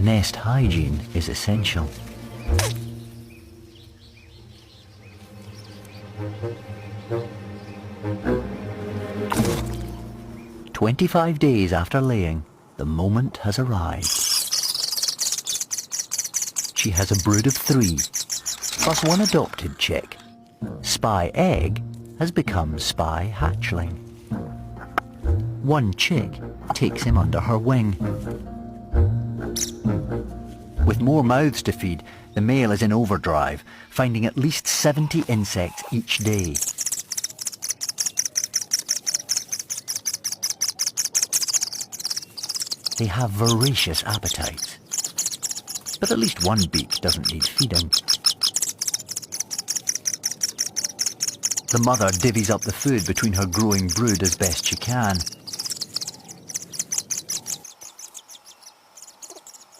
Nest hygiene is essential. "25 days after laying, the moment has arrived. She has a brood of 3, plus 1 adopted chick. Spy egg has become spy hatchling. 1 chick takes him under her wing. With more mouths to feed, the male is in overdrive, finding at least 70 insects each day. They have voracious appetites, but at least 1 beak doesn't need feeding. The mother divvies up the food between her growing brood as best she can.